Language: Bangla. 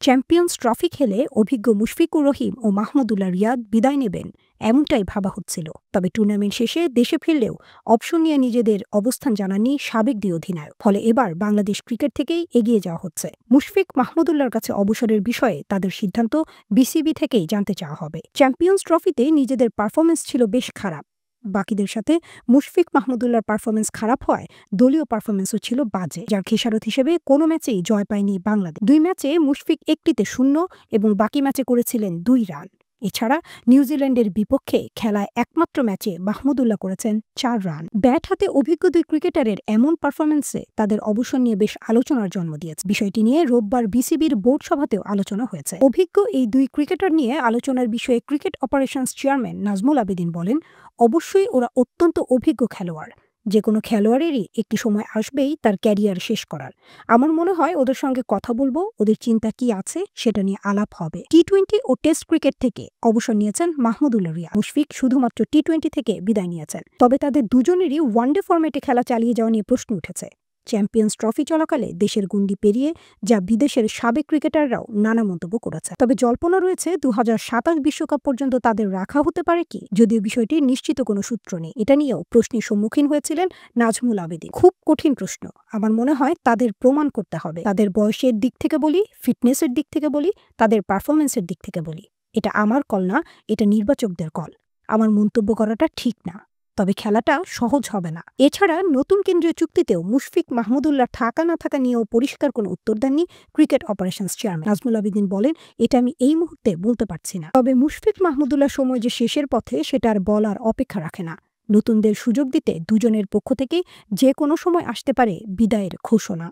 চ্যাম্পিয়ন্স ট্রফি খেলে অভিজ্ঞ মুশফিকুর রহিম ও মাহমুদুল্লাহ রিয়াদ বিদায় নেবেন এমনটাই ভাবা হচ্ছিল। তবে টুর্নামেন্ট শেষে দেশে ফিরলেও অপশন নিয়ে নিজেদের অবস্থান জানাননি সাবেক দুই অধিনায়ক। ফলে এবার বাংলাদেশ ক্রিকেট থেকেই এগিয়ে যাওয়া হচ্ছে। মুশফিক মাহমুদুল্লাহর কাছে অবসরের বিষয়ে তাদের সিদ্ধান্ত বিসিবি থেকেই জানতে চাওয়া হবে। চ্যাম্পিয়ন্স ট্রফিতে নিজেদের পারফরমেন্স ছিল বেশ খারাপ। বাকিদের সাথে মুশফিক মাহমুদুল্লাহর পারফরমেন্স খারাপ হয়, দলীয় পারফরমেন্সও ছিল বাজে, যার খেসারত হিসেবে কোনো ম্যাচেই জয় পায়নি বাংলাদেশ। 2 ম্যাচে মুশফিক 1টিতে 0 এবং বাকি ম্যাচে করেছিলেন 2 রান। এছাড়া নিউজিল্যান্ডের বিপক্ষে খেলায় একমাত্র ম্যাচে মাহমুদুল্লাহ করেছেন 4 রান। ব্যাট হাতে অভিজ্ঞ দুই ক্রিকেটারের এমন পারফরমেন্সে তাদের অবসর নিয়ে বেশ আলোচনার জন্ম দিয়েছে। বিষয়টি নিয়ে রোববার বিসিবির বোর্ড সভাতেও আলোচনা হয়েছে। অভিজ্ঞ এই দুই ক্রিকেটার নিয়ে আলোচনার বিষয়ে cricket operations chairman Nazmul Abedin বলেন, অবশ্যই ওরা অত্যন্ত অভিজ্ঞ খেলোয়াড়। যে কোনো খেলোয়াড়েরই একটি সময় আসবেই তার ক্যারিয়ার শেষ করার। আমার মনে হয় ওদের সঙ্গে কথা বলবো, ওদের চিন্তা কি আছে সেটা নিয়ে আলাপ হবে। টি-20 ও টেস্ট ক্রিকেট থেকে অবসর নিয়েছেন মাহমুদুল্লাহ রিয়াদ। মুশফিক শুধুমাত্র টি-20 থেকে বিদায় নিয়েছেন। তবে তাদের দুজনেরই ওয়ানডে ফরম্যাটে খেলা চালিয়ে যাওয়া নিয়ে প্রশ্ন উঠেছে। চ্যাম্পিয়ন্স ট্রফি চলাকালে দেশের গণ্ডি পেরিয়ে যা বিদেশের সাবেক ক্রিকেটাররাও নানা মন্তব্য করেছে। তবে জল্পনা রয়েছে 2027 বিশ্বকাপ পর্যন্ত তাদের রাখা হতে পারে কি, যদিও বিষয়টি নিশ্চিত কোনো সূত্র নেই। এটা নিয়েও প্রশ্নের সম্মুখীন হয়েছিলেন নাজমুল আবেদিন। খুব কঠিন প্রশ্ন। আমার মনে হয় তাদের প্রমাণ করতে হবে। তাদের বয়সের দিক থেকে বলি, ফিটনেসের দিক থেকে বলি, তাদের পারফরমেন্সের দিক থেকে বলি। এটা আমার কল না, এটা নির্বাচকদের কল। আমার মন্তব্য করাটা ঠিক না, তবে খেলাটা সহজ হবে না। এছাড়া নতুন কেন্দ্রীয় চুক্তিতেও মুশফিক মাহমুদুল্লাহ থাকা না থাকা নিয়েও পরিষ্কার কোনো উত্তর দেননি cricket operations chairman. Nazmul Abedin বলেন, এটা আমি এই মুহূর্তে বলতে পারছি না। তবে মুশফিক মাহমুদুল্লাহ সময় যে শেষের পথে সেটা আর বলার অপেক্ষা রাখে না। নতুনদের সুযোগ দিতে দুজনের পক্ষ থেকে যে কোনো সময় আসতে পারে বিদায়ের ঘোষণা।